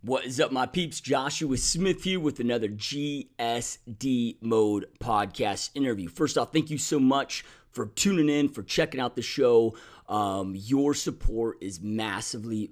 What is up, my peeps? Joshua Smith here with another GSD Mode podcast interview. First off, thank you so much for tuning in, for checking out the show. Your support is massively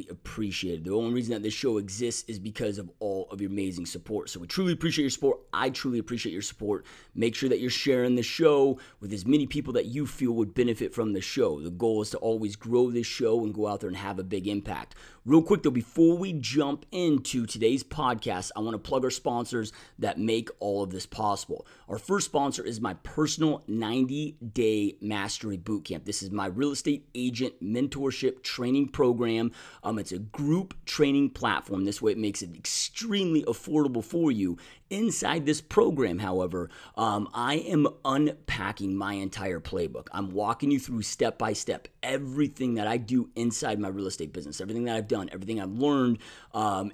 appreciated. The only reason that this show exists is because of all of your amazing support. So we truly appreciate your support. I truly appreciate your support. Make sure that you're sharing the show with as many people that you feel would benefit from the show. The goal is to always grow this show and go out there and have a big impact. Real quick though, before we jump into today's podcast, I want to plug our sponsors that make all of this possible. Our first sponsor is my personal 90-day mastery bootcamp. This is my real estate agent mentorship training program. It's a group training platform. This way it makes it extremely affordable for you. Inside this program, however, I am unpacking my entire playbook. I'm walking you through step by step everything that I do inside my real estate business, everything that I've done, everything I've learned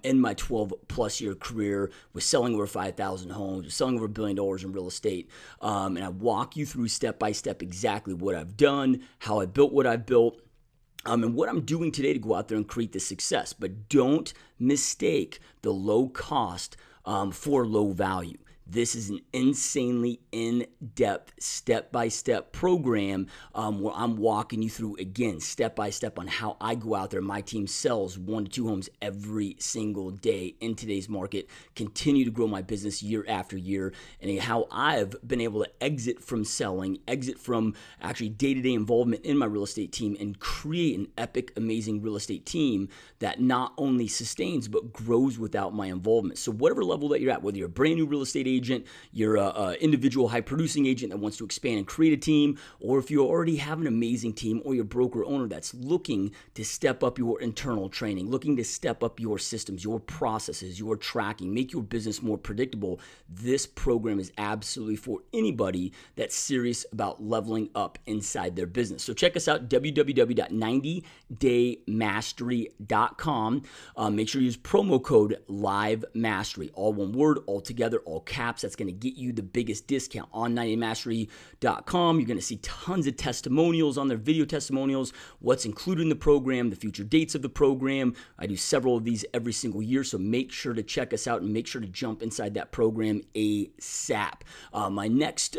in my 12-plus year career with selling over 5,000 homes, with selling over $1 billion in real estate. And I walk you through step by step exactly what I've done, how I built what I've built, and what I'm doing today to go out there and create the success. But don't mistake the low cost for low value. This is an insanely in-depth, step-by-step program where I'm walking you through, again, step-by-step on how I go out there. My team sells 1 to 2 homes every single day in today's market, continue to grow my business year after year, and how I've been able to exit from selling, exit from actually day-to-day involvement in my real estate team, and create an epic, amazing real estate team that not only sustains but grows without my involvement. So whatever level that you're at, whether you're a brand new real estate agent, you're an individual high-producing agent that wants to expand and create a team, or if you already have an amazing team, or you're a broker owner that's looking to step up your internal training, looking to step up your systems, your processes, your tracking, make your business more predictable, this program is absolutely for anybody that's serious about leveling up inside their business. So check us out, www.90daymastery.com. Make sure you use promo code LIVEMASTERY, all one word, all together, all caps. That's going to get you the biggest discount on 90daymastery.com. You're going to see tons of testimonials on their video testimonials, what's included in the program, the future dates of the program. I do several of these every single year, so make sure to check us out and make sure to jump inside that program ASAP. My next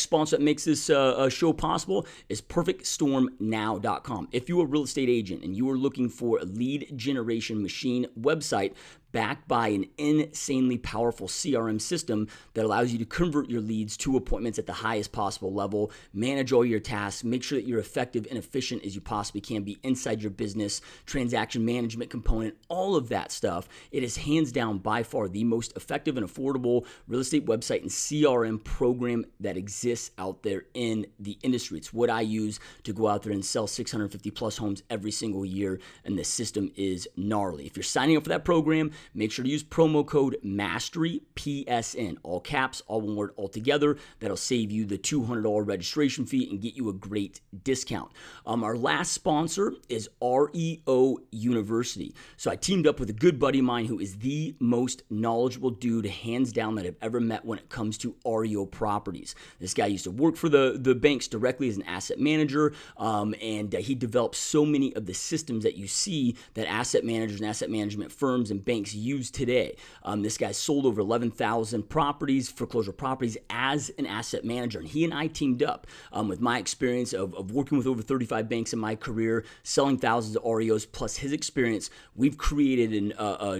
sponsor that makes this show possible is PerfectStormNow.com. If you're a real estate agent and you are looking for a lead generation machine website backed by an insanely powerful CRM system that allows you to convert your leads to appointments at the highest possible level, manage all your tasks, make sure that you're effective and efficient as you possibly can be inside your business, transaction management component, all of that stuff. It is hands down by far the most effective and affordable real estate website and CRM program that exists out there in the industry. It's what I use to go out there and sell 650 plus homes every single year, and the system is gnarly. If you're signing up for that program, make sure to use promo code MASTERY, PSN, all caps, all one word, all together. That'll save you the $200 registration fee and get you a great discount. Our last sponsor is REO University. So I teamed up with a good buddy of mine who is the most knowledgeable dude, hands down, that I've ever met when it comes to REO properties. This guy used to work for the banks directly as an asset manager, and he developed so many of the systems that you see that asset managers and asset management firms and banks use today. This guy sold over 11,000 properties, foreclosure properties, as an asset manager. And he and I teamed up with my experience of working with over 35 banks in my career, selling thousands of REOs, plus his experience. We've created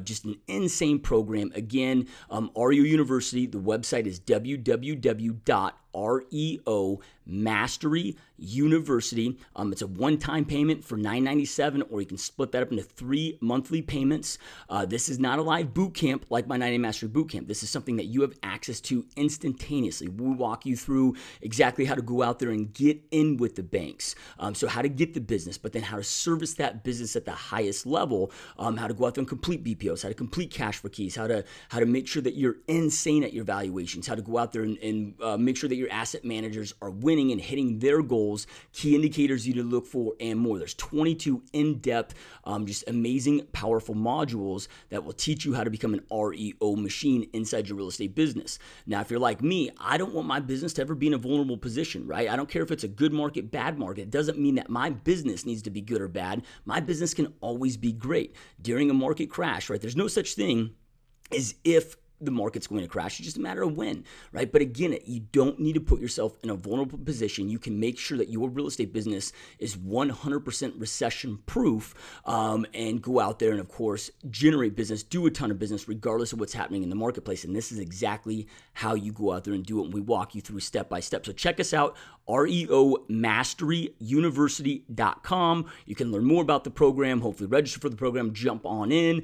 just an insane program. Again, REO University, the website is www.REO University. It's a one-time payment for $997, or you can split that up into 3 monthly payments. This is not a live boot camp like my 90 Day Mastery Boot Camp. This is something that you have access to instantaneously. We walk you through exactly how to go out there and get in with the banks. So how to get the business, but then how to service that business at the highest level, how to go out there and complete BPOs, how to complete cash for keys, how to make sure that you're insane at your valuations, how to go out there and make sure that your asset managers are winning and hitting their goals, key indicators you need to look for, and more. There's 22 in-depth, just amazing, powerful modules that will teach you how to become an REO machine inside your real estate business. Now, if you're like me, I don't want my business to ever be in a vulnerable position, right? I don't care if it's a good market, bad market. It doesn't mean that my business needs to be good or bad. My business can always be great. During a market crash, right? There's no such thing as if the market's going to crash. It's just a matter of when, right? But again, you don't need to put yourself in a vulnerable position. You can make sure that your real estate business is 100% recession proof, and go out there and, of course, generate business, do a ton of business regardless of what's happening in the marketplace. And this is exactly how you go out there and do it. And we walk you through step by step. So check us out, REOMasteryUniversity.com. You can learn more about the program, hopefully register for the program, jump on in.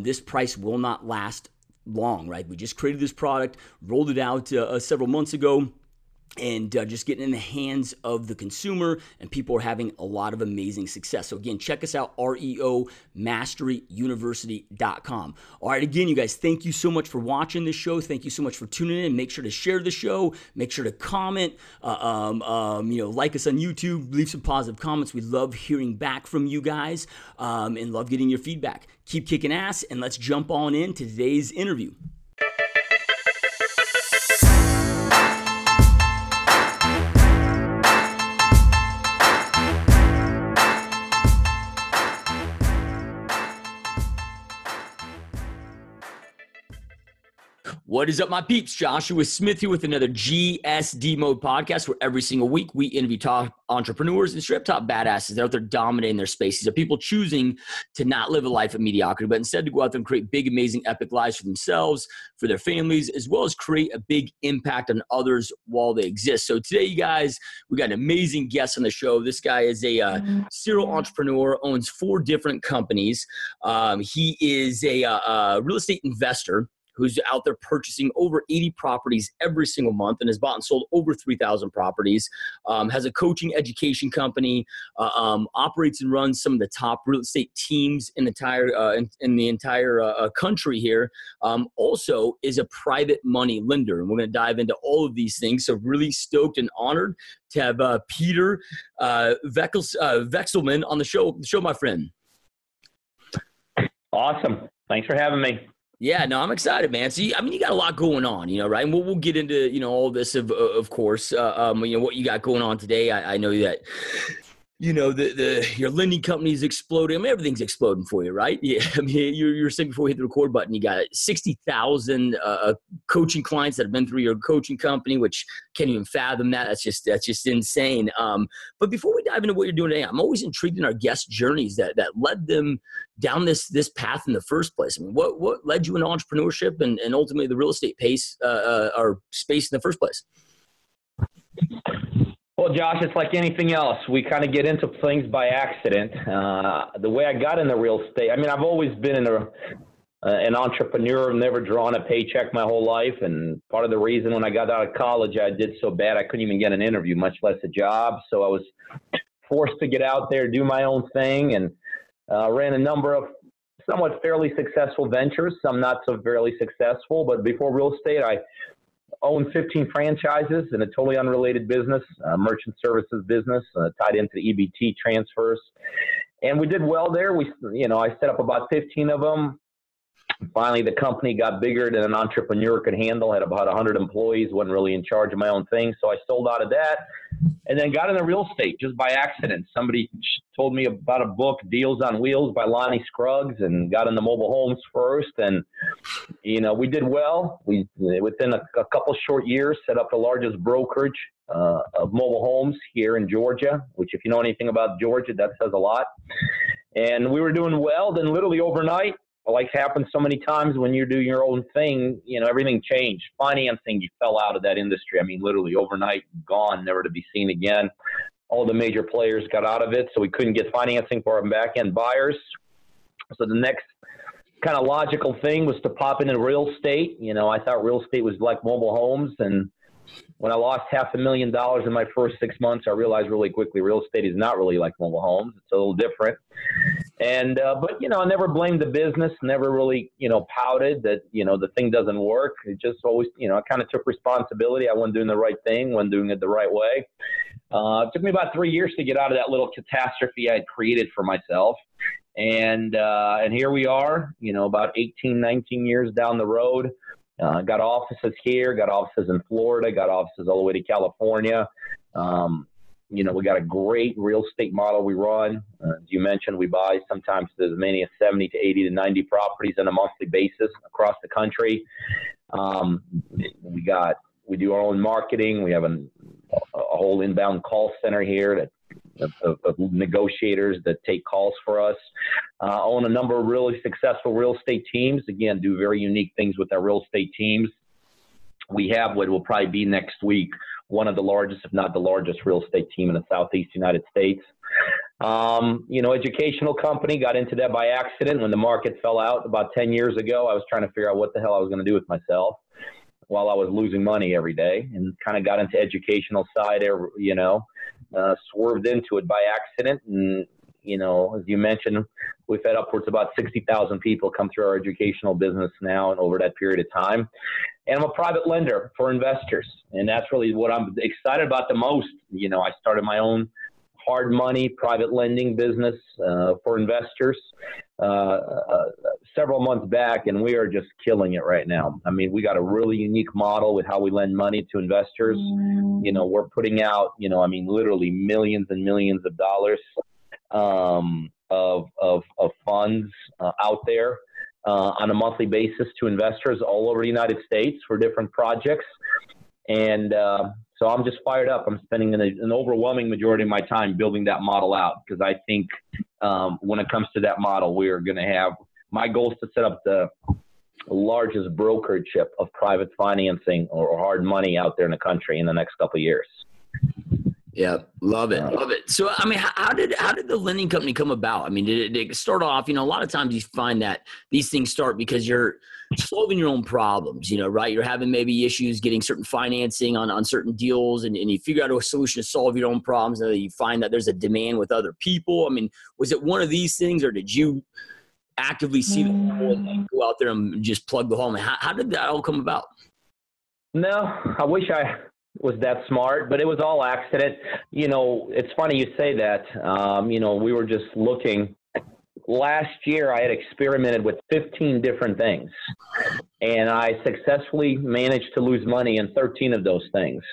This price will not last long, right? We just created this product, rolled it out several months ago, and just getting in the hands of the consumer, and people are having a lot of amazing success. So again, check us out, REOMasteryUniversity.com. All right, again, you guys, thank you so much for watching this show. Thank you so much for tuning in. Make sure to share the show. Make sure to comment. Like us on YouTube. Leave some positive comments. We love hearing back from you guys, and love getting your feedback. Keep kicking ass, and let's jump on into today's interview. What is up, my peeps? Joshua Smith here with another GSD Mode podcast, where every single week we interview top entrepreneurs and straight top badasses. They're out there dominating their space. These are people choosing to not live a life of mediocrity, but instead to go out there and create big, amazing, epic lives for themselves, for their families, as well as create a big impact on others while they exist. So today, you guys, we got an amazing guest on the show. This guy is a serial entrepreneur, owns 4 different companies. He is a real estate investor who's out there purchasing over 80 properties every single month and has bought and sold over 3,000 properties, has a coaching education company, operates and runs some of the top real estate teams in the entire country here, also is a private money lender. And we're going to dive into all of these things. So really stoked and honored to have Peter Vekselman on the show, my friend. Awesome. Thanks for having me. Yeah, no, I'm excited, man. See, I mean, you got a lot going on, right? And we'll get into, all this, of course, what you got going on today. I know that, your lending company is exploding. I mean, everything's exploding for you, right? Yeah. I mean, you're saying before we hit the record button, you got 60,000 coaching clients that have been through your coaching company, which can't even fathom that. That's just insane. But before we dive into what you're doing today, I'm always intrigued in our guest journeys that led them down this path in the first place. I mean, what led you into entrepreneurship and ultimately the real estate space in the first place? Well, Josh, it's like anything else. We kind of get into things by accident. The way I got into real estate, I mean, I've always been an entrepreneur. I've never drawn a paycheck my whole life. And part of the reason when I got out of college, I did so bad, I couldn't even get an interview, much less a job. So I was forced to get out there, do my own thing, and ran a number of somewhat fairly successful ventures, some not so fairly successful. But before real estate, I owned 15 franchises in a totally unrelated business, merchant services business, tied into the EBT transfers. And we did well there. I set up about 15 of them. Finally, the company got bigger than an entrepreneur could handle, had about 100 employees, wasn't really in charge of my own thing. So I sold out of that and then got into real estate just by accident. Somebody told me about a book, Deals on Wheels by Lonnie Scruggs, and got into mobile homes first. And, we did well. We, within a couple short years, set up the largest brokerage of mobile homes here in Georgia, which if you know anything about Georgia, that says a lot. And we were doing well. Then literally overnight, like happens so many times when you do your own thing, everything changed. Financing, you fell out of that industry. I mean, literally overnight, gone, never to be seen again. All the major players got out of it, so we couldn't get financing for our back-end buyers. So the next kind of logical thing was to pop into real estate. I thought real estate was like mobile homes, and when I lost $500,000 in my first 6 months, I realized really quickly real estate is not really like mobile homes. It's a little different. And, but, I never blamed the business, never really, pouted that, the thing doesn't work. It just always, I kind of took responsibility. I wasn't doing the right thing, wasn't doing it the right way. It took me about 3 years to get out of that little catastrophe I had created for myself. And here we are, about 18, 19 years down the road. Got offices here, got offices in Florida, got offices all the way to California. We got a great real estate model we run. As you mentioned, we buy sometimes as many as 70 to 80 to 90 properties on a monthly basis across the country. We do our own marketing. We have a whole inbound call center here of negotiators that take calls for us. Own a number of really successful real estate teams. Again, do very unique things with our real estate teams. We have what will probably be next week one of the largest, if not the largest, real estate team in the Southeast United States. Educational company, got into that by accident when the market fell out about 10 years ago. I was trying to figure out what the hell I was going to do with myself while I was losing money every day, and kind of got into educational side, swerved into it by accident. And, as you mentioned, we've had upwards about 60,000 people come through our educational business now and over that period of time. And I'm a private lender for investors. And that's really what I'm excited about the most. I started my own hard money private lending business for investors several months back, and we are just killing it right now. I mean, we got a really unique model with how we lend money to investors. We're putting out, literally millions and millions of dollars of funds out there on a monthly basis to investors all over the United States for different projects. And so I'm just fired up. I'm spending an overwhelming majority of my time building that model out, because I think when it comes to that model, we are going to have – my goal is to set up the largest brokerage of private financing or hard money out there in the country in the next couple of years. Yeah, love it, love it. So, I mean, how did the lending company come about? I mean, did it start off? A lot of times you find that these things start because you're solving your own problems. Right? You're having maybe issues getting certain financing on certain deals, and you figure out a solution to solve your own problems. And you find that there's a demand with other people. I mean, was it one of these things, or did you actively see the hole and go out there and just plug the hole? How did that all come about? No, I wish I was that smart, but it was all accident. It's funny you say that. We were just looking. Last year, I had experimented with 15 different things, and I successfully managed to lose money in 13 of those things.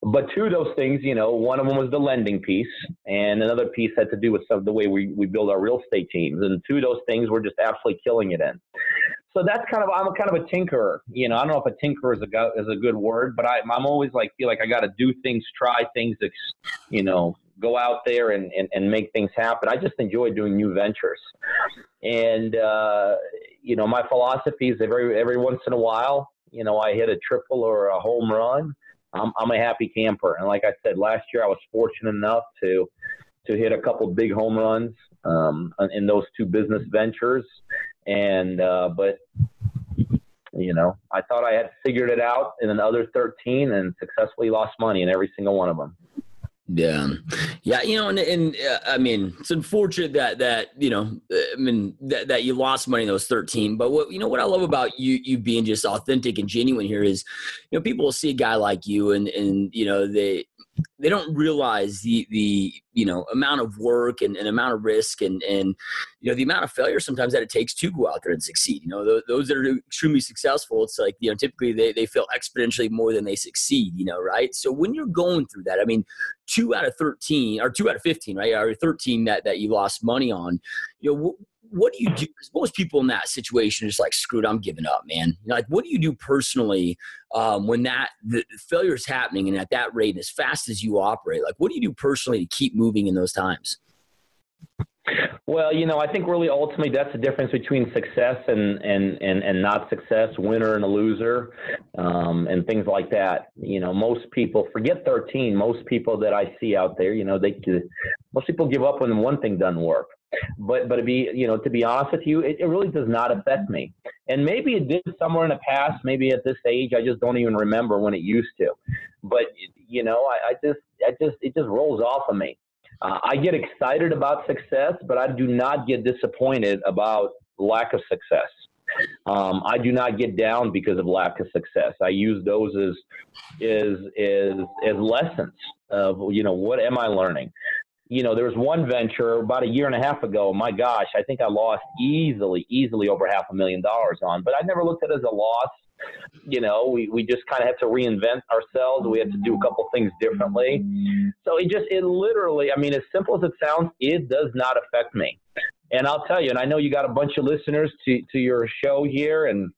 But two of those things, one of them was the lending piece, and another piece had to do with some of the way we build our real estate teams. And two of those things were just absolutely killing it in. So I'm kind of a tinkerer. I don't know if a tinkerer is a good word, but I'm always feel like I got to do things, try things, go out there and make things happen. I just enjoy doing new ventures. And, my philosophy is every once in a while, I hit a triple or a home run. I'm a happy camper. And like I said, last year I was fortunate enough to hit a couple big home runs in those two business ventures. And, but, I thought I had figured it out in another 13 and successfully lost money in every single one of them. Yeah. I mean, it's unfortunate that you lost money in those 13, but what I love about you being just authentic and genuine here is, people will see a guy like you and they don't realize the amount of work and amount of risk and the amount of failure sometimes that it takes to go out there and succeed. Those that are extremely successful, it's like, typically they fail exponentially more than they succeed, right? So when you're going through that, I mean, 2 out of 13 or 2 out of 15, right? Or 13 that you lost money on, what do you do? Because most people in that situation are just like, screw it, I'm giving up, man. What do you do personally when the failure is happening and at that rate and as fast as you operate? What do you do personally to keep moving in those times? Well, I think really ultimately that's the difference between success and not success, winner and a loser, and things like that. Most people, forget 13, most people that I see out there, most people give up when one thing doesn't work. But to be honest with you, it really does not affect me. And maybe it did somewhere in the past, maybe at this age, I just don't even remember when it used to. But, it just rolls off of me. I get excited about success, but I do not get disappointed about lack of success. I do not get down because of lack of success. I use those as lessons of, what am I learning? There was one venture about a year and a half ago. My gosh, I think I lost easily over $500,000 on, but I never looked at it as a loss. We just kind of had to reinvent ourselves. We had to do a couple things differently. So it literally, as simple as it sounds, it does not affect me. And I'll tell you, and I know you got a bunch of listeners to your show here. And,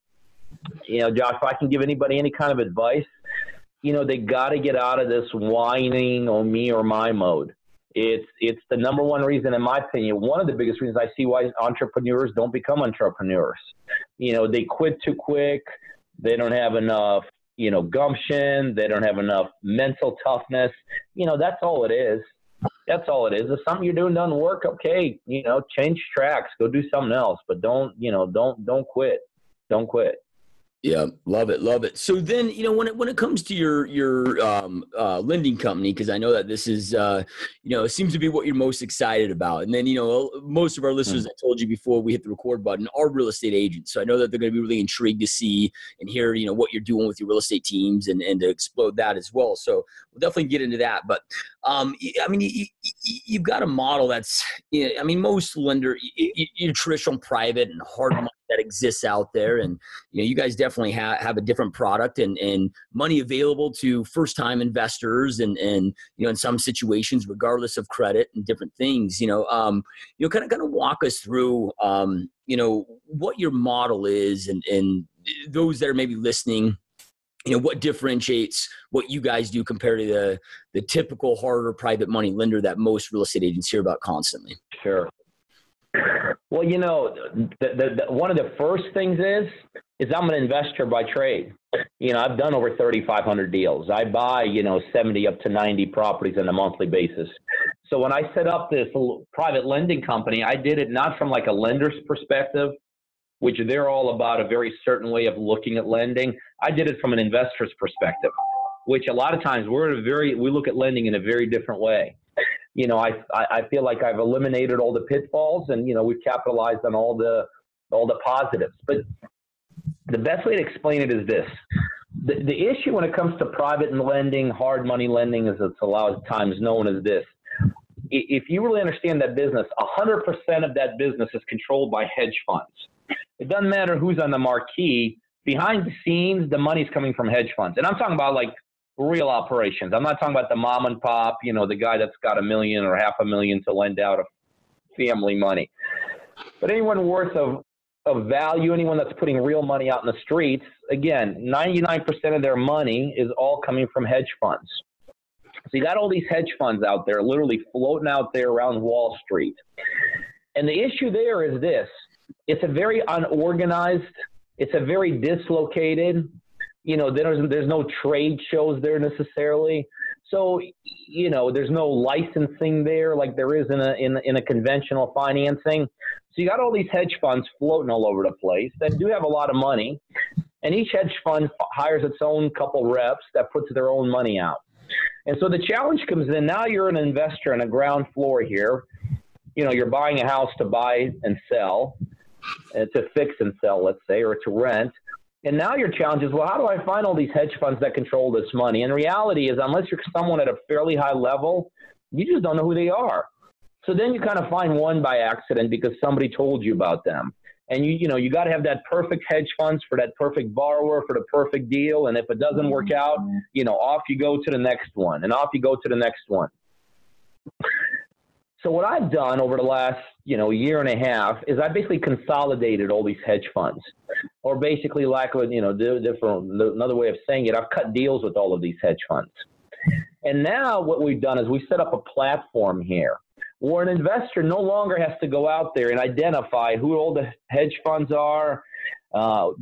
Josh, if I can give anybody any kind of advice, they got to get out of this whining on me or my mode. It's the number one reason, in my opinion, one of the biggest reasons I see why entrepreneurs don't become entrepreneurs. They quit too quick. They don't have enough, gumption. They don't have enough mental toughness. That's all it is. That's all it is. If something you're doing doesn't work, okay, change tracks, go do something else, but don't quit. Don't quit. Yeah, love it. So then, when it comes to your lending company, because I know that this is, it seems to be what you're most excited about. And then, most of our listeners, I told you before we hit the record button, are real estate agents. So I know that they're going to be really intrigued to see and hear, what you're doing with your real estate teams and to explode that as well. So we'll definitely get into that. But, you've got a model that's, most lender, your traditional private and hard money that exists out there. And, you guys definitely have a different product and money available to first-time investors and, in some situations, regardless of credit and different things, kind of walk us through, what your model is and those that are maybe listening, what differentiates what you guys do compared to the typical harder private money lender that most real estate agents hear about constantly. Sure. Well, one of the first things is I'm an investor by trade. I've done over 3,500 deals. I buy, 70 up to 90 properties on a monthly basis. So when I set up this private lending company, I did it not from like a lender's perspective, which they're all about a very certain way of looking at lending. I did it from an investor's perspective, which a lot of times we look at lending in a very different way. I feel like I've eliminated all the pitfalls and, we've capitalized on all the positives. But the best way to explain it is this. The issue when it comes to private lending, hard money lending, as it's a lot of times known as this. If you really understand that business, 100% of that business is controlled by hedge funds. It doesn't matter who's on the marquee. Behind the scenes, the money's coming from hedge funds. And I'm talking about like real operations. I'm not talking about the mom and pop, the guy that's got $1 million or $500,000 to lend out of family money. But anyone worth of value, anyone that's putting real money out in the streets, again, 99% of their money is all coming from hedge funds. So you got all these hedge funds out there literally floating out there around Wall Street. And the issue there is this. It's a very unorganized, it's a very dislocated, there's no trade shows there necessarily. So, there's no licensing there like there is in a conventional financing. So you got all these hedge funds floating all over the place that do have a lot of money. And each hedge fund hires its own couple reps that puts their own money out. And so the challenge comes in. Now you're an investor on a ground floor here. You're buying a house to buy and sell, to fix and sell, let's say, or to rent. And now your challenge is, well, how do I find all these hedge funds that control this money? And reality is, unless you're someone at a fairly high level, you just don't know who they are. So then you kind of find one by accident because somebody told you about them. And you got to have that perfect hedge funds for that perfect borrower, for the perfect deal. And if it doesn't work out, off you go to the next one and off you go to the next one. So what I've done over the last, year and a half is I basically consolidated all these hedge funds, or basically another way of saying it, I've cut deals with all of these hedge funds. And now what we've done is we set up a platform here where an investor no longer has to go out there and identify who all the hedge funds are,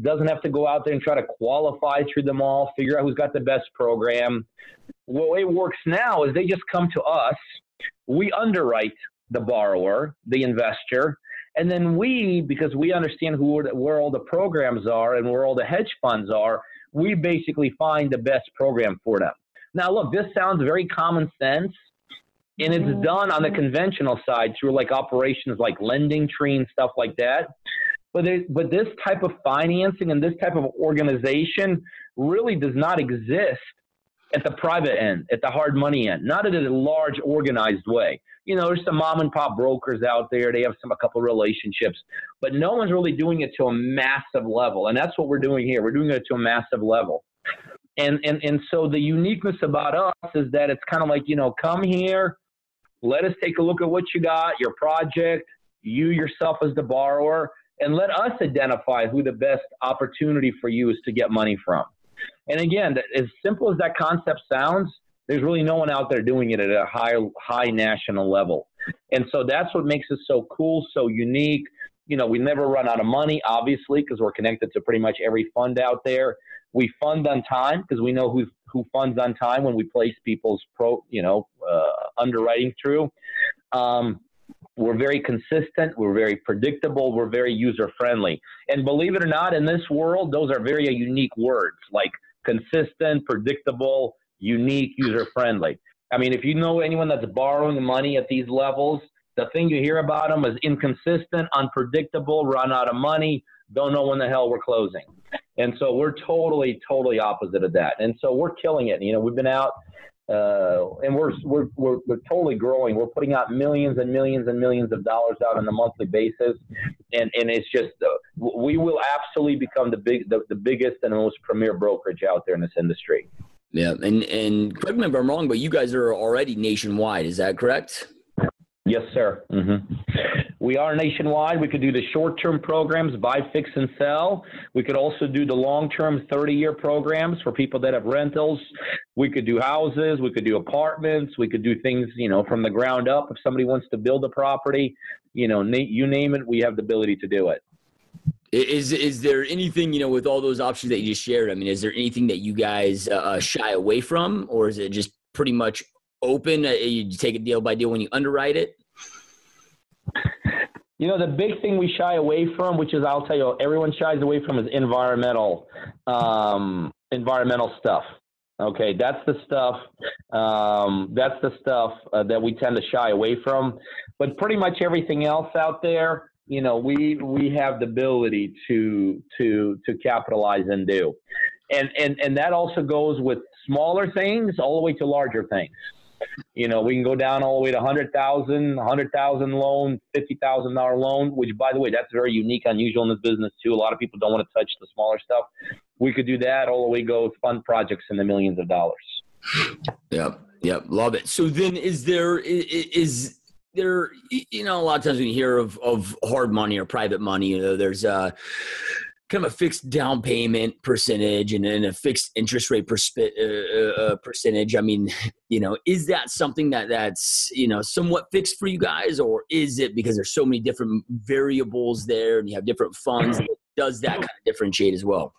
doesn't have to go out there and try to qualify through them all, figure out who's got the best program. The way it works now is they just come to us. We underwrite the borrower, the investor, and then because we understand where all the programs are and where all the hedge funds are, we basically find the best program for them. Now, look, this sounds very common sense, And it's done on the conventional side through like operations like LendingTree and stuff like that. But this type of financing and this type of organization really does not exist at the private end, at the hard money end, not in a large organized way. There's some mom and pop brokers out there. They have a couple relationships, but no one's really doing it to a massive level. And that's what we're doing here. We're doing it to a massive level. And so the uniqueness about us is that it's kind of like, come here, let us take a look at what you got, your project, you yourself as the borrower, and let us identify who the best opportunity for you is to get money from. And again, as simple as that concept sounds, there's really no one out there doing it at a high national level. And so that's what makes us so cool, so unique. We never run out of money, obviously, because we're connected to pretty much every fund out there. We fund on time because we know who funds on time when we place people's underwriting through. We're very consistent. We're very predictable. We're very user-friendly. And believe it or not, in this world, those are very unique words, like consistent, predictable, unique, user-friendly. I mean, if you know anyone that's borrowing money at these levels, the thing you hear about them is inconsistent, unpredictable, run out of money, don't know when the hell we're closing. And so we're totally opposite of that. And so we're killing it. We've been out and we're totally growing. We're putting out millions and millions and millions of dollars out on a monthly basis. And it's just, we will absolutely become the biggest and the most premier brokerage out there in this industry. Yeah. And correct me if I'm wrong, but you guys are already nationwide. Is that correct? Yes, sir. Mm-hmm. We are nationwide. We could do the short-term programs, buy, fix, and sell. We could also do the long-term 30-year programs for people that have rentals. We could do houses. We could do apartments. We could do things, from the ground up. If somebody wants to build a property, you name it, we have the ability to do it. Is there anything, with all those options that you just shared, I mean, is there anything that you guys shy away from, or is it just pretty much open? You take it deal by deal when you underwrite it? The big thing we shy away from, which is, I'll tell you, everyone shies away from, is environmental stuff. Okay, that's the stuff that we tend to shy away from. But pretty much everything else out there, we have the ability to capitalize and do. And that also goes with smaller things all the way to larger things. We can go down all the way to $100,000 loan, $50,000 loan, which, by the way, that's very unique, unusual in this business too. A lot of people don't want to touch the smaller stuff. We could do that all the way, go fund projects in the millions of dollars. Yep. Love it. So then is there, a lot of times when you hear of hard money or private money, there's kind of a fixed down payment percentage and then a fixed interest rate percentage. I mean, is that something that's, somewhat fixed for you guys, or is it because there's so many different variables there and you have different funds? Does that kind of differentiate as well?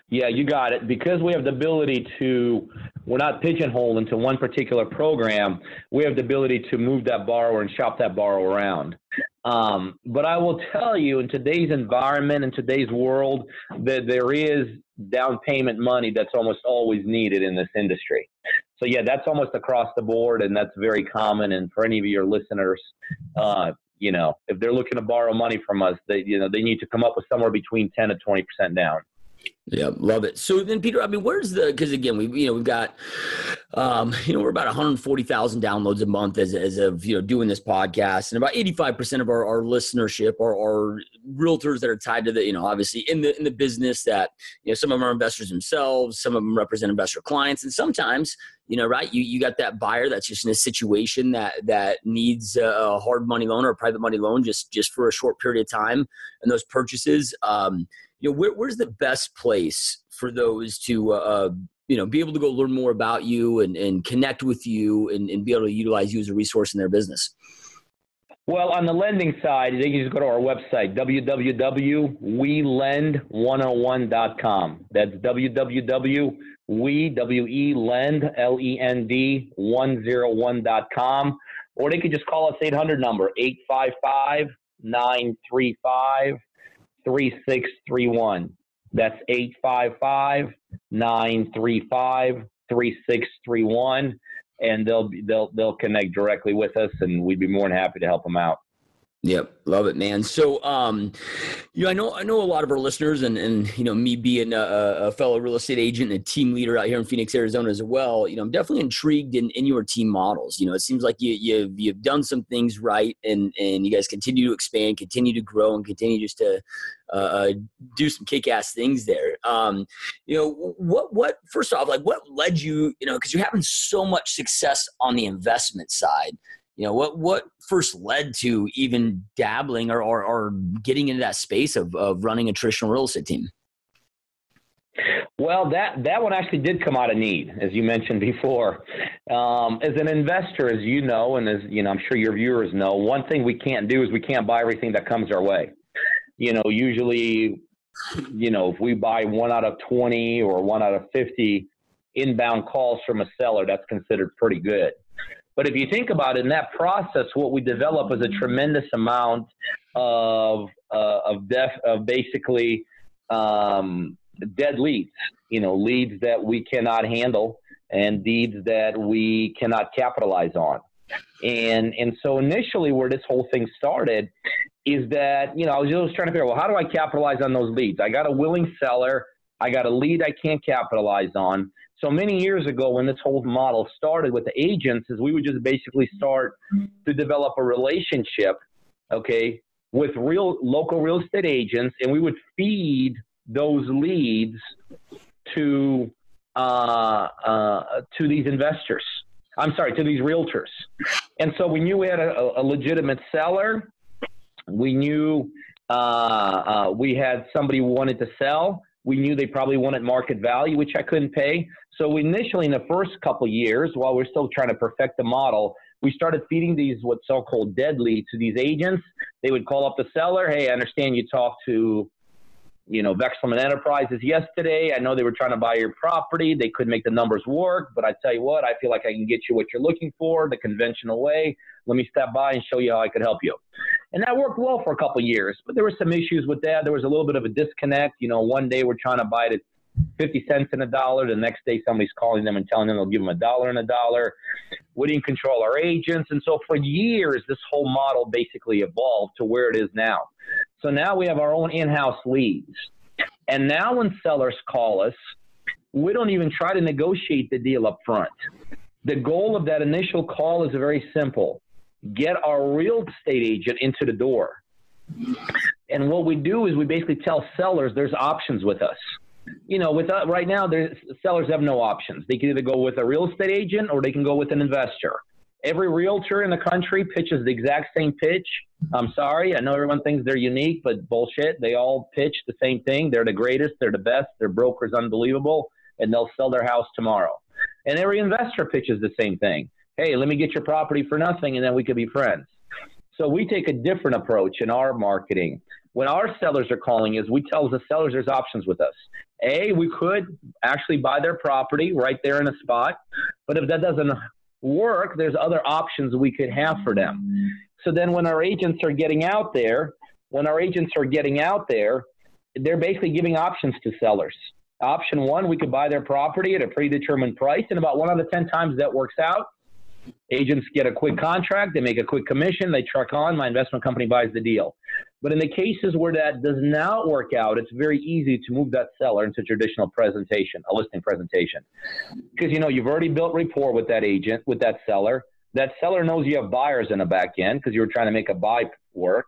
Yeah, you got it. Because we have the ability we're not pigeonholed into one particular program. We have the ability to move that borrower and shop that borrower around. But I will tell you, in today's environment, in today's world, that there is down payment money that's almost always needed in this industry. So yeah, that's almost across the board, and that's very common. And for any of your listeners, if they're looking to borrow money from us, they need to come up with somewhere between 10 to 20% down. Yeah, love it. So then, Peter, I mean, because again, we've got, we're about 140,000 downloads a month as of, doing this podcast, and about 85% of our listenership are realtors that are tied to the, obviously in the business that, some of them are investors themselves, some of them represent investor clients. And sometimes, right, you got that buyer that's just in a situation that needs a hard money loan or a private money loan just for a short period of time. And those purchases, where's the best place for those to, be able to go learn more about you and connect with you and be able to utilize you as a resource in their business? Well, on the lending side, they can just go to our website, www.welend101.com. That's www.welend101.com. Or they could just call us 800 number, 855-935-3631. That's 855-935-3631. and they'll connect directly with us, and we'd be more than happy to help them out. Yep. Love it, man. So, I know a lot of our listeners and me being a fellow real estate agent and a team leader out here in Phoenix, Arizona as well, I'm definitely intrigued in your team models. It seems like you've done some things right, and you guys continue to expand, continue to grow, and continue just to do some kick-ass things there. What first off, like what led you, because you're having so much success on the investment side, what first led to even dabbling or getting into that space of running a traditional real estate team? Well, that one actually did come out of need, as you mentioned before. As an investor, as you know, and as I'm sure your viewers know, one thing we can't do is we can't buy everything that comes our way. Usually, if we buy 1 out of 20 or 1 out of 50 inbound calls from a seller, that's considered pretty good. But if you think about it, in that process, what we develop is a tremendous amount of basically dead leads, leads that we cannot handle and leads that we cannot capitalize on. And so initially where this whole thing started is that, I was just trying to figure out, well, how do I capitalize on those leads? I got a willing seller. I got a lead I can't capitalize on. So many years ago when this whole model started with the agents is we would just basically start to develop a relationship, okay, with local real estate agents, and we would feed those leads to these investors. To these realtors. And so we knew we had a legitimate seller. We knew we had somebody who wanted to sell. We knew they probably wanted market value, which I couldn't pay. So initially in the first couple of years, while we're still trying to perfect the model, we started feeding these what's so-called dead leads to these agents. They would call up the seller. Hey, I understand you talked to, Vexelman Enterprises yesterday. I know they were trying to buy your property. They couldn't make the numbers work, but I tell you what, I feel like I can get you what you're looking for the conventional way. Let me step by and show you how I could help you. And that worked well for a couple of years, but there were some issues with that. There was a little bit of a disconnect. One day we're trying to buy it at 50 cents in a dollar. The next day somebody's calling them and telling them they'll give them $1 in a dollar. We didn't control our agents. And so for years, this whole model basically evolved to where it is now. So now we have our own in-house leads. And now when sellers call us, we don't even try to negotiate the deal up front. The goal of that initial call is very simple. Get our real estate agent into the door. And what we do is we basically tell sellers there's options with us. Right now, sellers have no options. They can either go with a real estate agent or they can go with an investor. Every realtor in the country pitches the exact same pitch. I'm sorry. I know everyone thinks they're unique, but bullshit. They all pitch the same thing. They're the greatest. They're the best. Their broker's unbelievable, and they'll sell their house tomorrow. And every investor pitches the same thing. Hey, let me get your property for nothing, and then we could be friends. So we take a different approach in our marketing. When our sellers are calling us, we tell the sellers there's options with us. We could actually buy their property right there in a spot. But if that doesn't work, there's other options we could have for them. So then when our agents are getting out there, they're basically giving options to sellers. Option one, we could buy their property at a predetermined price. And about 1 out of 10 times that works out. Agents get a quick contract, they make a quick commission, they truck on, my investment company buys the deal. But in the cases where that does not work out, it's very easy to move that seller into traditional presentation, a listing presentation. Because, you've already built rapport with that agent, with that seller. That seller knows you have buyers in the back end because you were trying to make a buy work.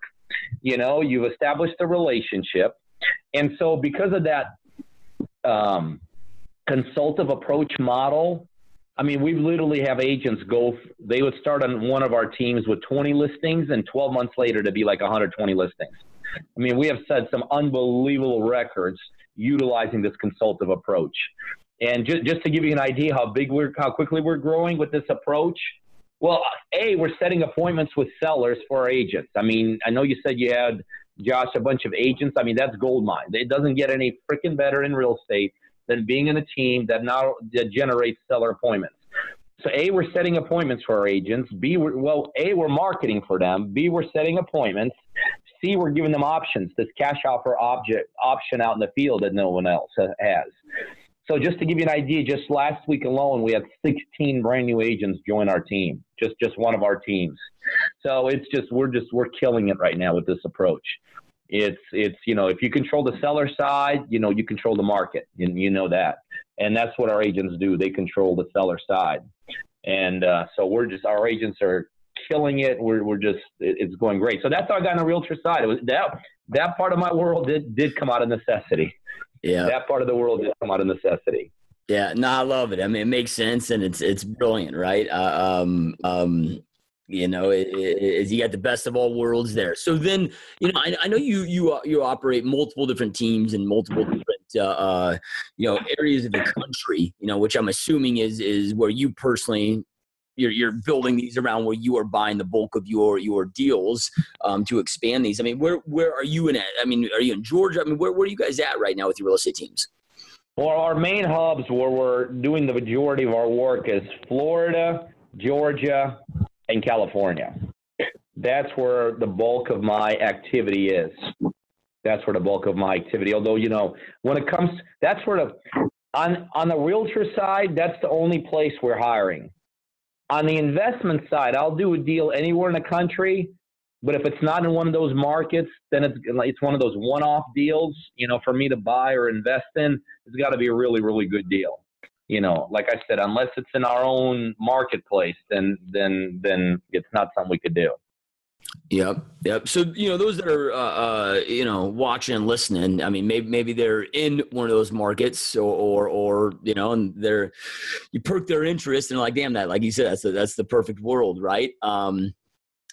You've established a relationship. And so because of that consultative approach model, we literally have agents they would start on one of our teams with 20 listings and 12 months later to be like 120 listings. We have set some unbelievable records utilizing this consultative approach. And just to give you an idea how quickly we're growing with this approach, well, we're setting appointments with sellers for our agents. I know you said you had, Josh, a bunch of agents. That's gold mine. It doesn't get any freaking better in real estate than being in a team that generates seller appointments. So we're setting appointments for our agents. We're marketing for them. B, we're setting appointments. C, we're giving them options, this cash offer option out in the field that no one else has. So just to give you an idea, just last week alone, we had 16 brand new agents join our team, just one of our teams. So we're killing it right now with this approach. It's if you control the seller side, you control the market, and you know that. And that's what our agents do. They control the seller side. And so our agents are killing it. It's going great. So that's how I got on the realtor side. It was that part of my world did come out of necessity. Yeah. That part of the world did come out of necessity. Yeah. No, I love it. I mean, it makes sense, and it's brilliant, right? You got the best of all worlds there. So then, I know you operate multiple different teams in multiple different areas of the country, which I'm assuming is where you personally you're building these around, where you are buying the bulk of your deals to expand these. I mean, where are you in? I mean, are you in Georgia? I mean, where are you guys at right now with your real estate teams? Well, our main hubs where we're doing the majority of our work is Florida, Georgia, and California. That's where the bulk of my activity is. Although, when it comes, that's where on the realtor side, that's the only place we're hiring. On the investment side, I'll do a deal anywhere in the country, but if it's not in one of those markets, then it's one of those one-off deals, for me to buy or invest in. It's got to be a really, really good deal. Like I said, unless it's in our own marketplace, then it's not something we could do. Yep. So, those that are, watching and listening, I mean, maybe they're in one of those markets or and you perk their interest and like, damn, that, like you said, that's the perfect world, right?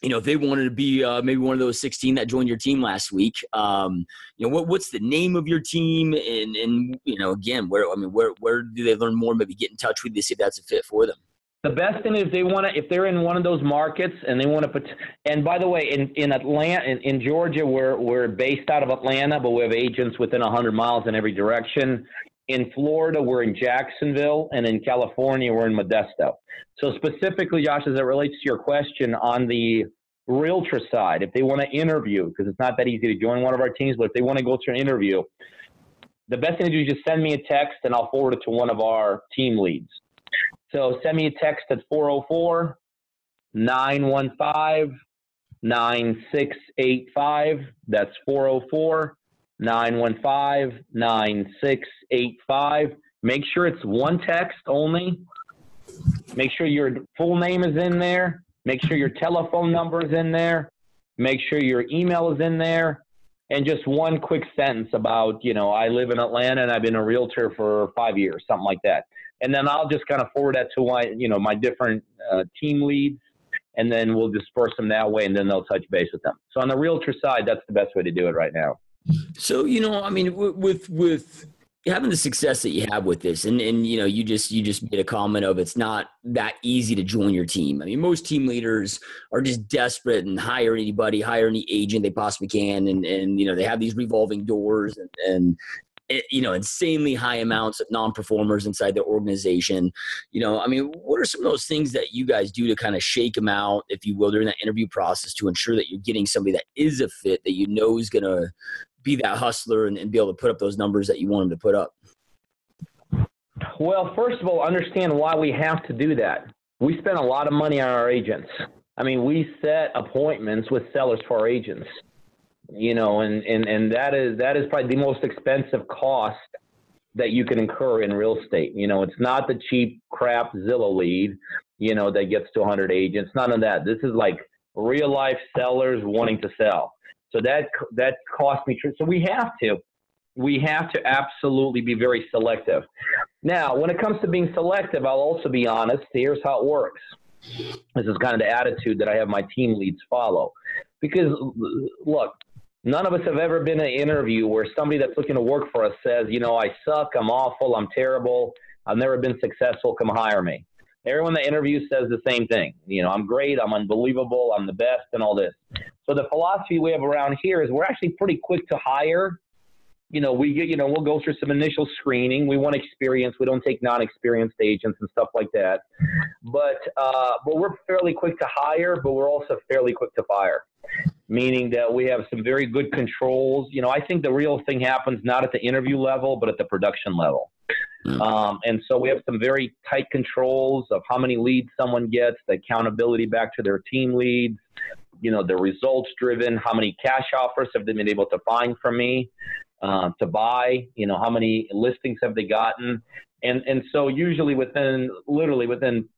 If they wanted to be maybe one of those 16 that joined your team last week, what's the name of your team? And again, where do they learn more? Maybe get in touch with you to see if that's a fit for them. The best thing is if they're in one of those markets and they want to put, and by the way, in Atlanta, in Georgia, we're based out of Atlanta, but we have agents within 100 miles in every direction. In Florida, we're in Jacksonville, and in California, we're in Modesto. So specifically, Josh, as it relates to your question on the realtor side, if they want to interview, because it's not that easy to join one of our teams, but if they want to go through an interview, the best thing to do is just send me a text, and I'll forward it to one of our team leads. So send me a text at 404-915-9685. That's 404-915-9685. Make sure it's one text only. Make sure your full name is in there. Make sure your telephone number is in there. Make sure your email is in there. And just one quick sentence about, I live in Atlanta and I've been a realtor for 5 years, something like that. And then I'll just kind of forward that to my different team leads, and then we'll disperse them that way, and then they'll touch base with them. So on the realtor side, that's the best way to do it right now. So, with having the success that you have with this, and you just made a comment of it's not that easy to join your team. I mean, most team leaders are just desperate and hire any agent they possibly can, and they have these revolving doors and insanely high amounts of non-performers inside their organization. What are some of those things that you guys do to kind of shake them out, if you will, during that interview process to ensure that you're getting somebody that is a fit, that is going to be that hustler and be able to put up those numbers that you want them to put up? Well, first of all, understand why we have to do that. We spend a lot of money on our agents. I mean, we set appointments with sellers for our agents. And that is probably the most expensive cost that you can incur in real estate. It's not the cheap crap Zillow lead, that gets to 100 agents. None of that. This is like real life sellers wanting to sell. So that costs me. So we have to absolutely be very selective. Now, when it comes to being selective, I'll also be honest. Here's how it works. This is kind of the attitude that I have my team leads follow. Because look, none of us have ever been in an interview where somebody that's looking to work for us says, I suck, I'm awful, I'm terrible, I've never been successful, come hire me. Everyone that interviews says the same thing. I'm great, I'm unbelievable, I'm the best, and all this. So the philosophy we have around here is we're actually pretty quick to hire. We'll go through some initial screening. We want experience. We don't take non-experienced agents and stuff like that. But we're fairly quick to hire, but we're also fairly quick to fire. Meaning that we have some very good controls. I think the real thing happens not at the interview level, but at the production level. And so we have some very tight controls of how many leads someone gets, the accountability back to their team leads, the results driven, how many cash offers have they been able to find from me to buy, how many listings have they gotten. And so usually within 2,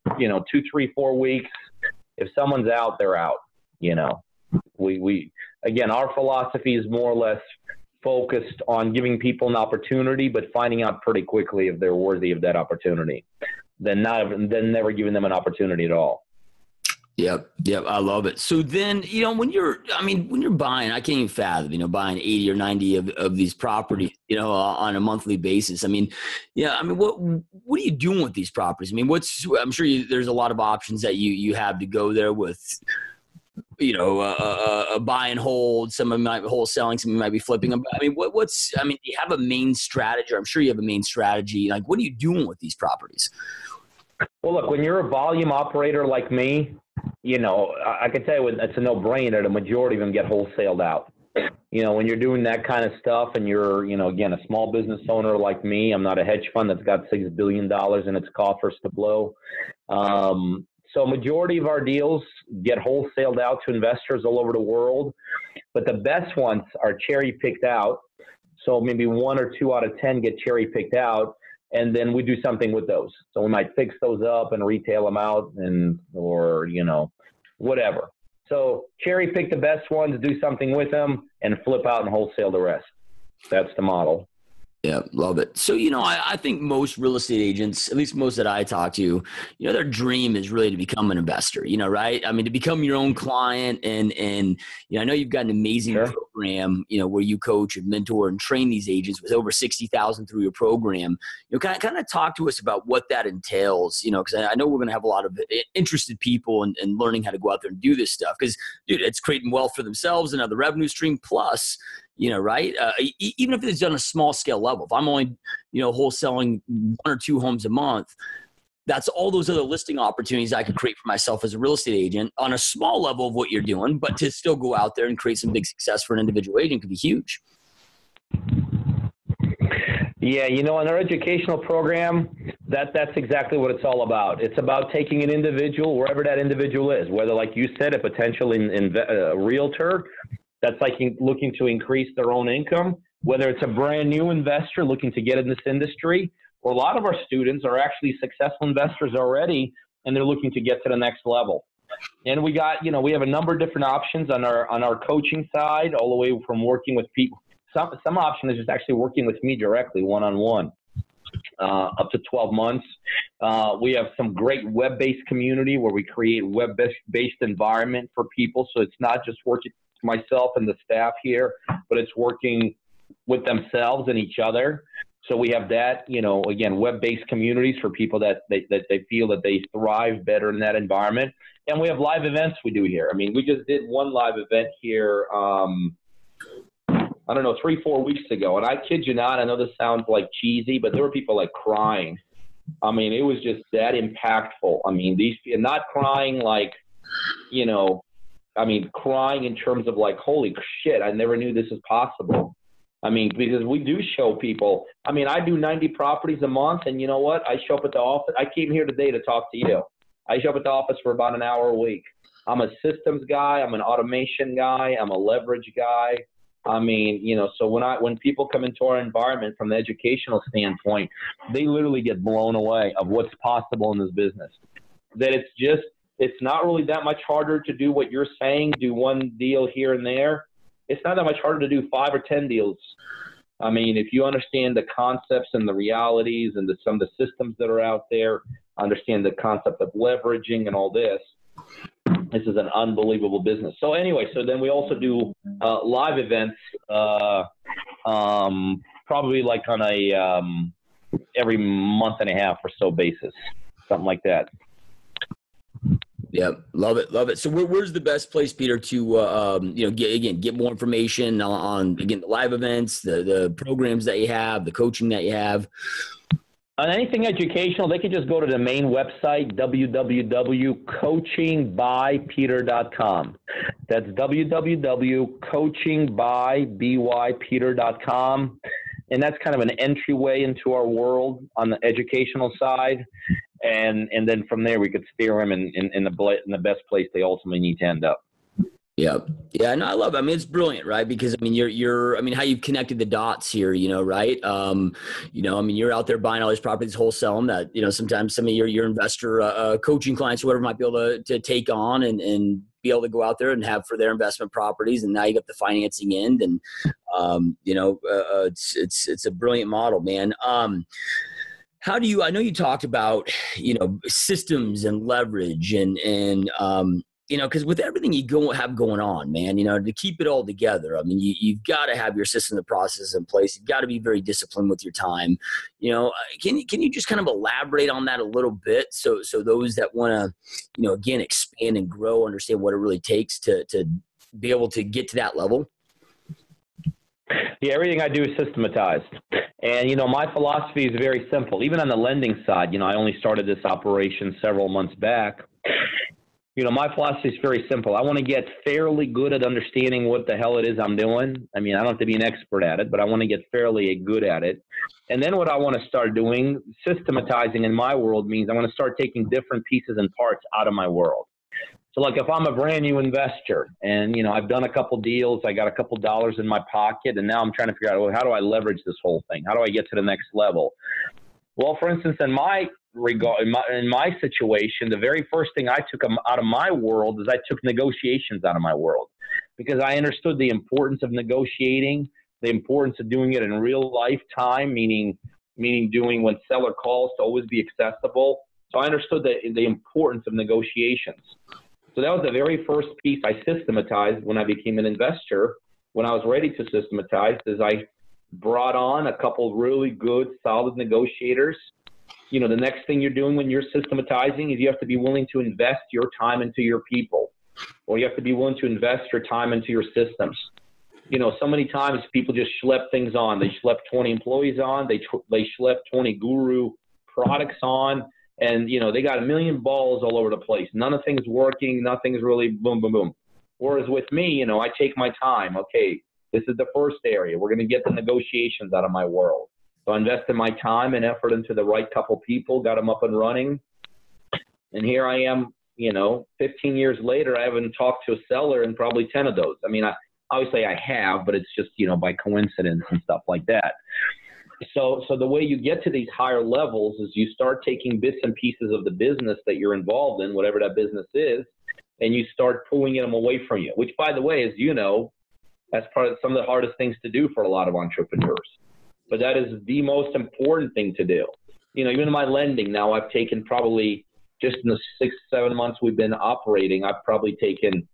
3, 4 weeks, if someone's out, they're out. We again, our philosophy is more or less focused on giving people an opportunity, but finding out pretty quickly if they're worthy of that opportunity, than never giving them an opportunity at all. Yep. I love it. So then, when you're buying, I can't even fathom, buying 80 or 90 of these properties, on a monthly basis. What are you doing with these properties? I'm sure there's a lot of options that you have to go there with, a buy and hold. Some of them might be wholesaling, some of them might be flipping them. Do you have a main strategy? I'm sure you have a main strategy. Like, what are you doing with these properties? Well, look, when you're a volume operator like me, I can tell you it's a no-brainer. The majority of them get wholesaled out. When you're doing that kind of stuff and you're, again, a small business owner like me, I'm not a hedge fund that's got $6 billion in its coffers to blow. So majority of our deals get wholesaled out to investors all over the world, but the best ones are cherry picked out. So maybe 1 or 2 out of 10 get cherry picked out, and then we do something with those. So we might fix those up and retail them out or whatever. So cherry pick the best ones, do something with them, and flip out and wholesale the rest. That's the model. Yeah, love it. So, I think most real estate agents, at least most that I talk to, their dream is really to become an investor, right? To become your own client. And I know you've got an amazing program, where you coach and mentor and train these agents with over 60,000 through your program. Kind of talk to us about what that entails, because I know we're going to have a lot of interested people in learning how to go out there and do this stuff. Because, dude, it's creating wealth for themselves, another revenue stream, plus right? Even if it's on a small scale level, if I'm only, wholesaling 1 or 2 homes a month, that's all those other listing opportunities I could create for myself as a real estate agent on a small level of what you're doing, but to still go out there and create some big success for an individual agent could be huge. Yeah, in our educational program, that's exactly what it's all about. It's about taking an individual, wherever that individual is, whether, like you said, a potential realtor that's looking to increase their own income, whether it's a brand new investor looking to get in this industry, or a lot of our students are actually successful investors already, and they're looking to get to the next level. And we have a number of different options on our coaching side, all the way from working with people. Some option is just actually working with me directly, one-on-one, up to 12 months. We have some great web-based community where we create web-based environment for people. So it's not just working myself and the staff here, but it's working with themselves and each other. So we have that, again, web-based communities for people that they feel that they thrive better in that environment. And we have live events we do here. We just did one live event here, 3-4 weeks ago. And I kid you not, I know this sounds like cheesy, but there were people crying. It was just that impactful. These, and not crying crying in terms of holy shit, I never knew this was possible. Because we do show people, I do 90 properties a month, and you know what? I show up at the office. I came here today to talk to you. I show up at the office for about an hour a week. I'm a systems guy. I'm an automation guy. I'm a leverage guy. So when people come into our environment from the educational standpoint, they literally get blown away of what's possible in this business. That it's not really that much harder to do what you're saying, do one deal here and there. It's not that much harder to do 5 or 10 deals. If you understand the concepts and the realities and some of the systems that are out there, understand the concept of leveraging and all this, this is an unbelievable business. So anyway, then we also do live events, probably on a every month and a half or so basis, something like that. Yeah, love it. So where's the best place, Peter, to get more information on the live events, the programs that you have, the coaching that you have? On anything educational, they can just go to the main website, www.coachingbypeter.com. That's www.coachingbypeter.com. and that's kind of an entryway into our world on the educational side. And then from there, we could steer them in the best place they ultimately need to end up. Yeah. Yeah. No, I love it. I mean, it's brilliant, right? Because I mean, you're, I mean, how you've connected the dots here, right? I mean, you're out there buying all these properties, wholesaling that, sometimes some of your investor, coaching clients, or whatever, might be able to take on and be able to go out there and have for their investment properties. And now you got the financing end, and, it's a brilliant model, man. How do you, I know you talked about, systems and leverage and because with everything you have going on, man, to keep it all together, I mean, you've got to have your system and processes in place. You've got to be very disciplined with your time. Can you just kind of elaborate on that a little bit? So those that want to, again, expand and grow, understand what it really takes to be able to get to that level. Yeah, everything I do is systematized. And, my philosophy is very simple. Even on the lending side, I only started this operation several months back. My philosophy is very simple. I want to get fairly good at understanding what the hell it is I'm doing. I mean, I don't have to be an expert at it, but I want to get fairly good at it. And then what I want to start doing, systematizing in my world, means I want to start taking different pieces and parts out of my world. So like if I'm a brand new investor and, I've done a couple deals, I got a couple dollars in my pocket, and now I'm trying to figure out, well, how do I leverage this whole thing? How do I get to the next level? Well, for instance, in my situation, the very first thing I took out of my world is I took negotiations out of my world, because I understood the importance of negotiating, the importance of doing it in real life time, meaning doing when seller calls to always be accessible. So I understood the importance of negotiations. So that was the very first piece I systematized when I became an investor. When I was ready to systematize, is I brought on a couple really good, solid negotiators. The next thing you're doing when you're systematizing is you have to be willing to invest your time into your people, or you have to be willing to invest your time into your systems. So many times people just schlep things on. They schlep 20 employees on. They schlep 20 guru products on, and, they got a million balls all over the place. None of things working. Nothing's really boom, boom, boom. Whereas with me, I take my time. Okay, this is the first area. We're going to get the negotiations out of my world. So I invested my time and effort into the right couple people, got them up and running. And here I am, 15 years later, I haven't talked to a seller in probably 10 of those. I mean, obviously I have, but it's just, by coincidence and stuff like that. So the way you get to these higher levels is you start taking bits and pieces of the business that you're involved in, whatever that business is, and you start pulling them away from you, which, by the way, as you know, that's part of some of the hardest things to do for a lot of entrepreneurs. But that is the most important thing to do. Even in my lending now, I've taken probably, just in the 6-7 months we've been operating, I've probably taken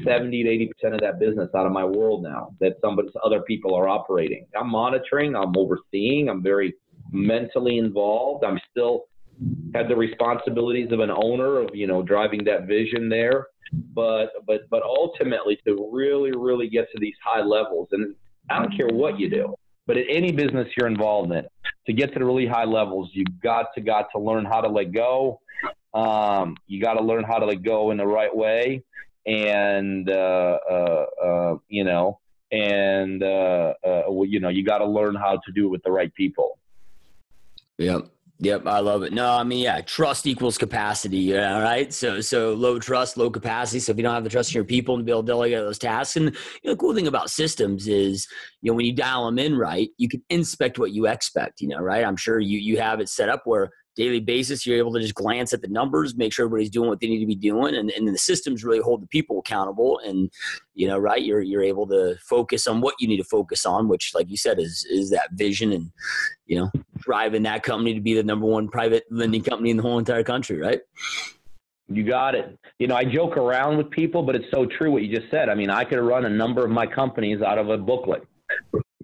70 to 80% of that business out of my world now that other people are operating. I'm monitoring, I'm overseeing, I'm very mentally involved. I'm still have the responsibilities of an owner of, driving that vision there. But ultimately, to really, really get to these high levels, and I don't care what you do, but in any business you're involved in, to get to the really high levels, you got to learn how to let go. You got to learn how to let go in the right way, and you got to learn how to do it with the right people. Yep, I love it. No, I mean, yeah, trust equals capacity, right? So low trust, low capacity. So if you don't have the trust in your people and be able to delegate those tasks, and the cool thing about systems is, when you dial them in right, you can inspect what you expect, right? I'm sure you have it set up where daily basis, you're able to just glance at the numbers, make sure everybody's doing what they need to be doing. And then the systems really hold the people accountable. And, right, you're able to focus on what you need to focus on, which, like you said, is that vision and, driving that company to be the number one private lending company in the whole entire country, right? You got it. I joke around with people, but it's so true what you just said. I mean, I could run a number of my companies out of a booklet.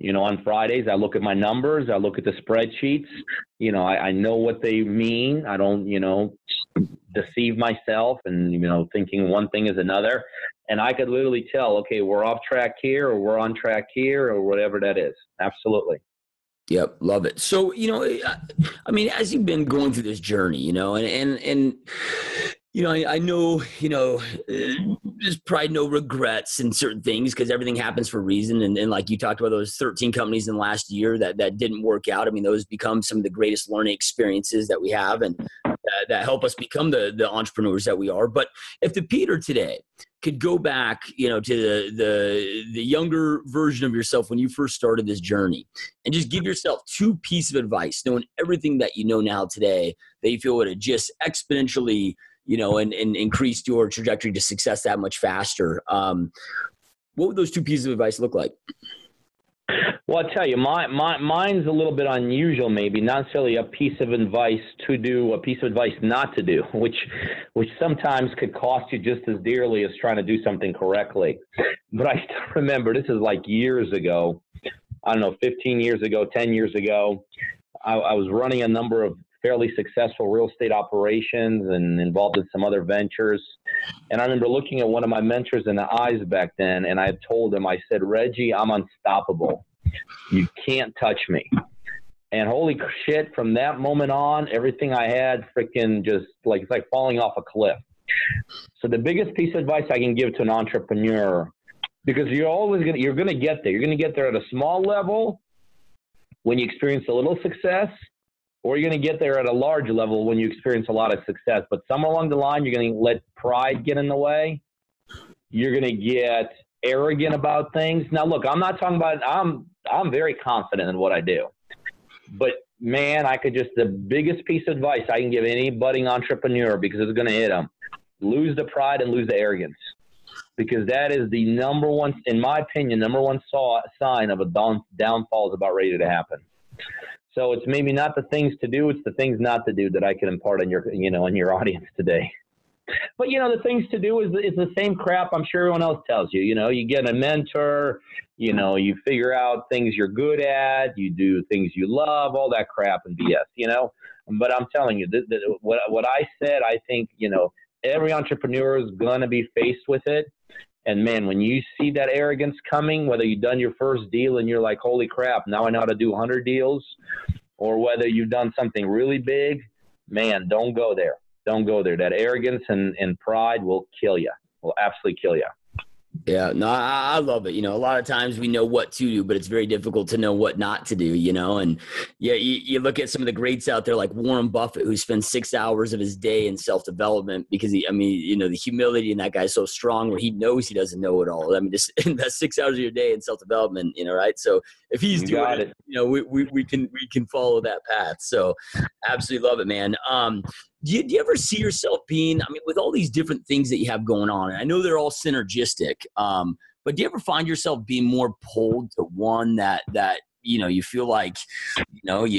On Fridays, I look at my numbers, I look at the spreadsheets, I know what they mean. I don't, deceive myself and, thinking one thing is another. And I could literally tell, okay, we're off track here, or we're on track here, or whatever that is. Absolutely. Yep. Love it. So, I mean, as you've been going through this journey, and I know, there's probably no regrets in certain things because everything happens for a reason. And like you talked about those 13 companies in the last year that didn't work out. I mean, those become some of the greatest learning experiences that we have and that help us become the entrepreneurs that we are. But if the Peter today could go back, to the younger version of yourself when you first started this journey and just give yourself 2 pieces of advice, knowing everything that you know now today that you feel would have just exponentially and increased your trajectory to success that much faster. What would those 2 pieces of advice look like? Well, I'll tell you, mine's a little bit unusual, maybe not necessarily a piece of advice to do, a piece of advice not to do, which sometimes could cost you just as dearly as trying to do something correctly. But I still remember, this is like years ago, I don't know, 15 years ago, 10 years ago, I was running a number of fairly successful real estate operations and involved in some other ventures. And I remember looking at one of my mentors in the eyes back then, and I had told him, I said, Reggie, I'm unstoppable. You can't touch me. And holy shit, from that moment on, everything I had freaking just like, it's like falling off a cliff. So the biggest piece of advice I can give to an entrepreneur, because you're going to get there. You're going to get there at a small level when you experience a little success, or you're going to get there at a large level when you experience a lot of success. But somewhere along the line, you're going to let pride get in the way. You're going to get arrogant about things. Now, look, I'm not talking about, I'm very confident in what I do. But, man, the biggest piece of advice I can give any budding entrepreneur, because it's going to hit them, lose the pride and lose the arrogance. Because that is the number one, in my opinion, sign of a downfall is about ready to happen. So it's maybe not the things to do, it's the things not to do that I can impart on your, in your audience today. But, the things to do is the same crap I'm sure everyone else tells you. You get a mentor, you figure out things you're good at, you do things you love, all that crap and BS, But I'm telling you, what I said, I think, every entrepreneur is going to be faced with it. And, man, when you see that arrogance coming, whether you've done your first deal and you're like, holy crap, now I know how to do 100 deals, or whether you've done something really big, man, don't go there. Don't go there. That arrogance and pride will kill you, will absolutely kill you. Yeah, no, I love it. A lot of times we know what to do, but it's very difficult to know what not to do, and you look at some of the greats out there like Warren Buffett, who spends 6 hours of his day in self-development because the humility in that guy is so strong where he knows he doesn't know it all. Just invest 6 hours of your day in self-development, right? So if he's doing it, we can follow that path. So absolutely love it, man. Do you ever see yourself being, with all these different things that you have going on, and I know they're all synergistic, but do you ever find yourself being more pulled to one that you feel like, I'm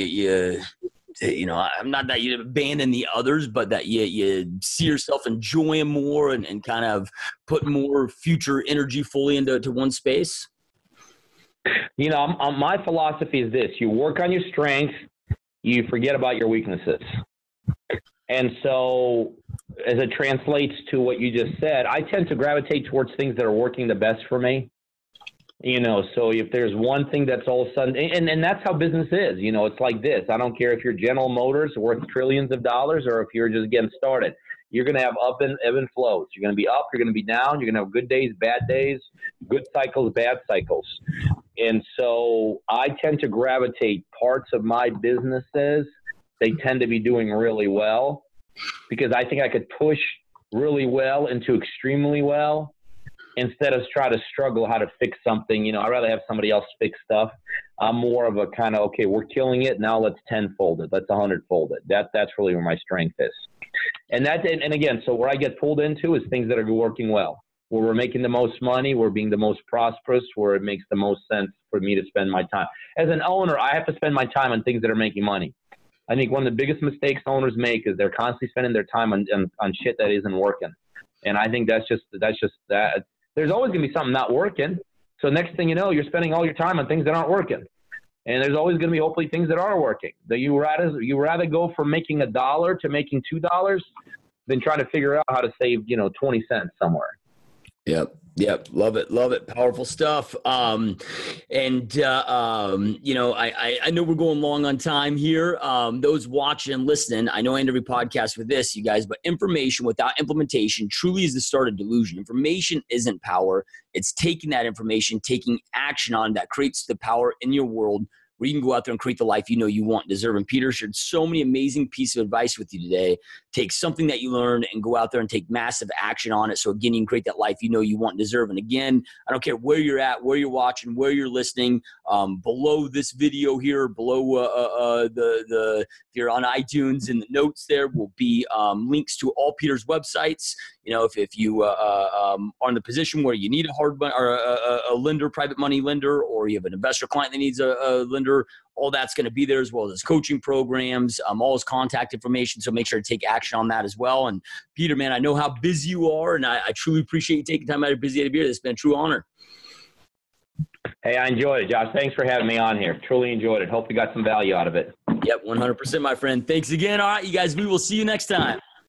not that you abandon the others, but that you see yourself enjoying more and kind of put more future energy fully into one space? My philosophy is this: you work on your strengths, you forget about your weaknesses. And so as it translates to what you just said, I tend to gravitate towards things that are working the best for me. So if there's one thing that's all of a sudden, and that's how business is, it's like this. I don't care if you're General Motors worth trillions of dollars or if you're just getting started. You're going to have ebb and flows. You're going to be up, you're going to be down, you're going to have good days, bad days, good cycles, bad cycles. And so I tend to gravitate parts of my businesses. They tend to be doing really well because I think I could push really well into extremely well instead of try to struggle how to fix something. I'd rather have somebody else fix stuff. I'm more of a kind of, okay, we're killing it. Now let's 10-fold it. Let's 100-fold it. That's really where my strength is. And again, so where I get pulled into is things that are working well, where we're making the most money, we're being the most prosperous, where it makes the most sense for me to spend my time. As an owner, I have to spend my time on things that are making money. I think one of the biggest mistakes owners make is they're constantly spending their time on shit that isn't working. And I think that's just that. There's always going to be something not working. So next thing you know, you're spending all your time on things that aren't working. And there's always going to be hopefully things that are working. That you rather go from making $1 to making $2 than trying to figure out how to save, 20 cents somewhere. Yep. Love it. Powerful stuff. I know we're going long on time here. Those watching and listening, I know I end every podcast with this, you guys, but information without implementation truly is the start of delusion. Information isn't power. It's taking that information, taking action on that creates the power in your world where you can go out there and create the life you know you want and deserve. And Peter shared so many amazing pieces of advice with you today. Take something that you learned and go out there and take massive action on it. So again, you can create that life you know you want and deserve. And again, I don't care where you're at, where you're watching, where you're listening, below this video here, below if you're on iTunes, in the notes there will be links to all Peter's websites. You know, if you are in the position where you need a hard money or a lender, private money lender, or you have an investor client that needs a lender, all that's going to be there, as well as coaching programs, all his contact information. So make sure to take action on that as well. And Peter, man, I know how busy you are, and I truly appreciate you taking time out of your busy day to be here. This has been a true honor. Hey, I enjoyed it, Josh. Thanks for having me on here. Truly enjoyed it. Hope you got some value out of it. Yep, 100%, my friend. Thanks again. All right, you guys, we will see you next time.